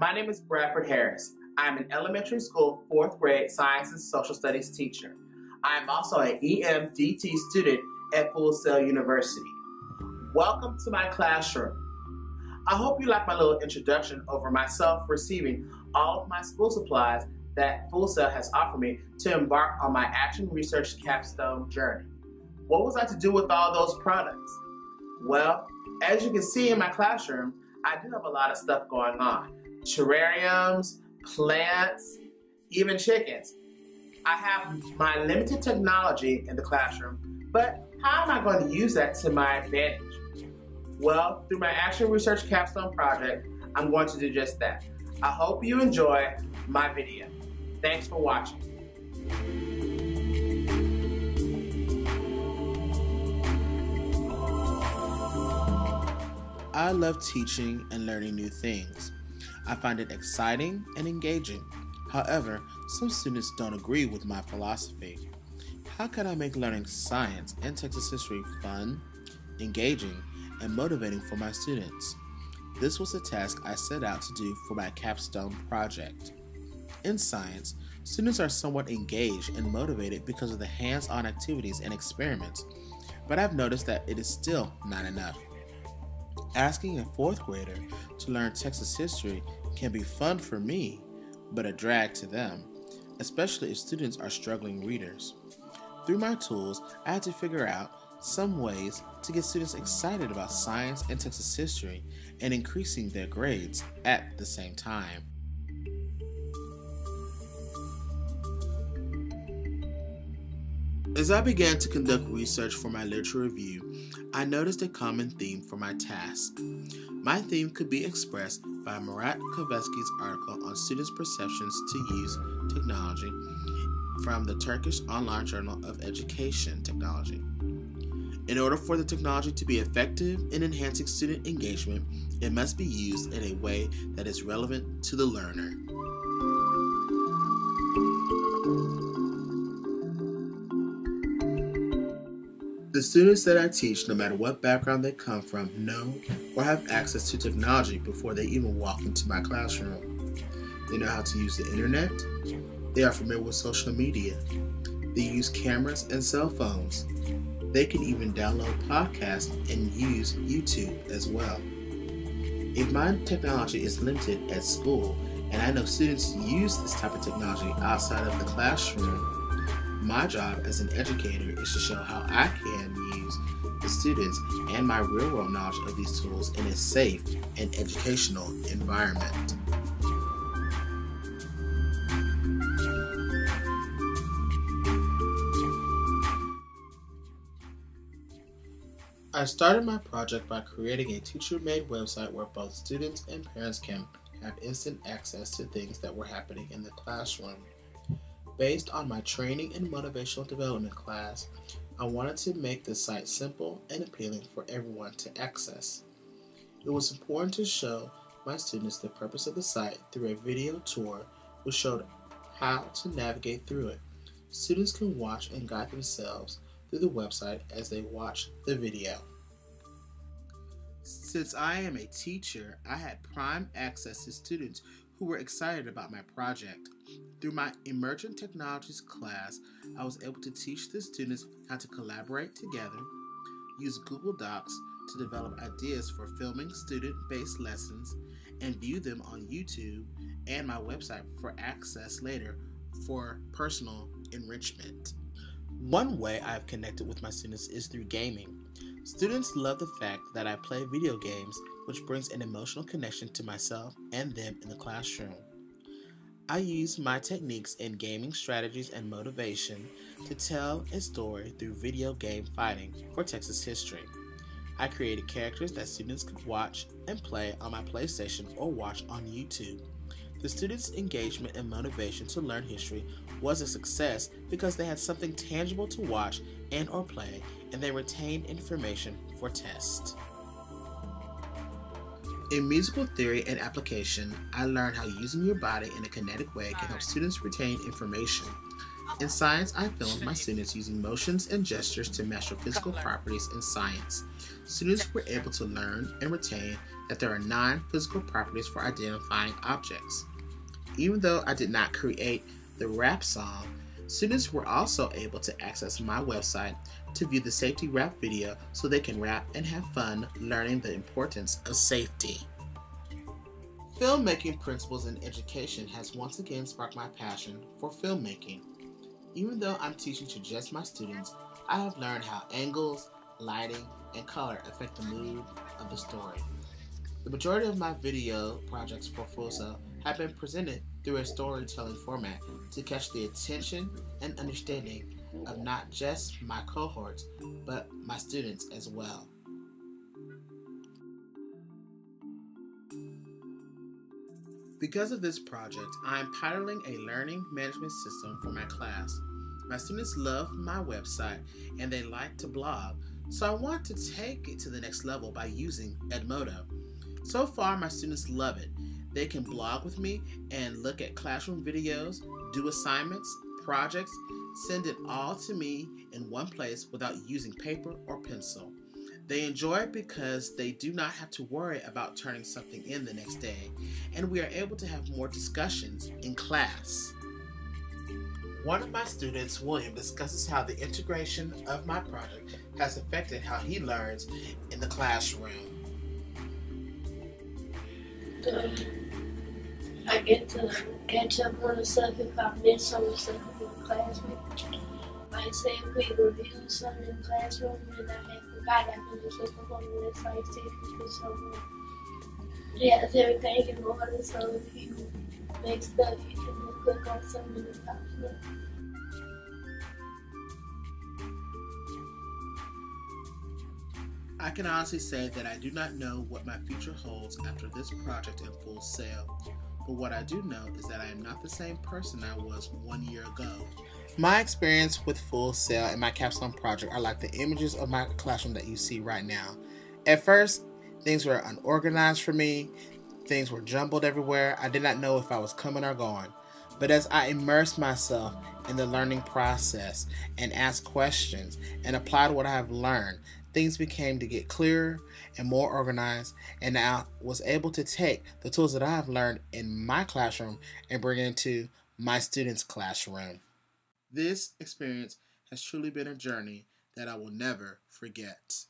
My name is Bradford Harris. I'm an elementary school 4th grade science and social studies teacher. I am also an EMDT student at Full Sail University. Welcome to my classroom. I hope you like my little introduction over myself receiving all of my school supplies that Full Sail has offered me to embark on my action research capstone journey. What was I to do with all those products? Well, as you can see in my classroom, I do have a lot of stuff going on. Terrariums, plants, even chickens. I have my limited technology in the classroom, but how am I going to use that to my advantage? Well, through my Action Research Capstone Project, I'm going to do just that. I hope you enjoy my video. Thanks for watching. I love teaching and learning new things. I find it exciting and engaging. However, some students don't agree with my philosophy. How can I make learning science and Texas history fun, engaging, and motivating for my students? This was a task I set out to do for my capstone project. In science, students are somewhat engaged and motivated because of the hands-on activities and experiments, but I've noticed that it is still not enough. Asking a 4th grader to learn Texas history can be fun for me, but a drag to them, especially if students are struggling readers. Through my tools, I had to figure out some ways to get students excited about science and Texas history and increasing their grades at the same time. As I began to conduct research for my literature review, I noticed a common theme for my task. My theme could be expressed by Murat Kavesky's article on students' perceptions to use technology from the Turkish online journal of education technology. In order for the technology to be effective in enhancing student engagement, it must be used in a way that is relevant to the learner. The students that I teach, no matter what background they come from, know or have access to technology before they even walk into my classroom. They know how to use the internet. They are familiar with social media. They use cameras and cell phones. They can even download podcasts and use YouTube as well. If my technology is limited at school, and I know students use this type of technology outside of the classroom, my job as an educator is to show how I can use the students and my real-world knowledge of these tools in a safe and educational environment. I started my project by creating a teacher-made website where both students and parents can have instant access to things that were happening in the classroom. Based on my training and motivational development class, I wanted to make the site simple and appealing for everyone to access. It was important to show my students the purpose of the site through a video tour which showed how to navigate through it. Students can watch and guide themselves through the website as they watch the video. Since I am a teacher, I had prime access to students who were excited about my project. Through my Emergent Technologies class, I was able to teach the students how to collaborate together, use Google Docs to develop ideas for filming student-based lessons, and view them on YouTube and my website for access later for personal enrichment. One way I have connected with my students is through gaming. Students love the fact that I play video games, which brings an emotional connection to myself and them in the classroom. I use my techniques in gaming strategies and motivation to tell a story through video game fighting for Texas history. I created characters that students could watch and play on my PlayStation or watch on YouTube. The students' engagement and motivation to learn history was a success because they had something tangible to watch and or play, and they retained information for tests. In musical theory and application, I learned how using your body in a kinetic way can help students retain information. In science, I filmed my students using motions and gestures to measure physical properties in science. Students were able to learn and retain that there are 9 physical properties for identifying objects. Even though I did not create the rap song, students were also able to access my website to view the safety rap video so they can rap and have fun learning the importance of safety. Filmmaking principles in education has once again sparked my passion for filmmaking. Even though I'm teaching to just my students, I have learned how angles, lighting, and color affect the mood of the story. The majority of my video projects for Full Sail have been presented through a storytelling format to catch the attention and understanding of not just my cohorts, but my students as well. Because of this project, I am piloting a learning management system for my class. My students love my website and they like to blog, so I want to take it to the next level by using Edmodo. So far, my students love it. They can blog with me and look at classroom videos, do assignments, projects, send it all to me in one place without using paper or pencil. They enjoy it because they do not have to worry about turning something in the next day, and we are able to have more discussions in class. One of my students, William, discusses how the integration of my project has affected how he learns in the classroom. I get to catch up on the stuff if I miss some of the stuff in the classroom. Like say if we review something in the classroom and I had forgot, I can just look up on the website, see if we can show has everything in order, so if you make stuff, you can click on something in the top left. I can honestly say that I do not know what my future holds after this project in Full Sail, but what I do know is that I am not the same person I was 1 year ago. My experience with Full Sail and my capstone project are like the images of my classroom that you see right now. At first, things were unorganized for me, things were jumbled everywhere, I did not know if I was coming or going. But as I immersed myself in the learning process and asked questions and applied what I have learned, things began to get clearer and more organized, and I was able to take the tools that I have learned in my classroom and bring it into my students' classroom. This experience has truly been a journey that I will never forget.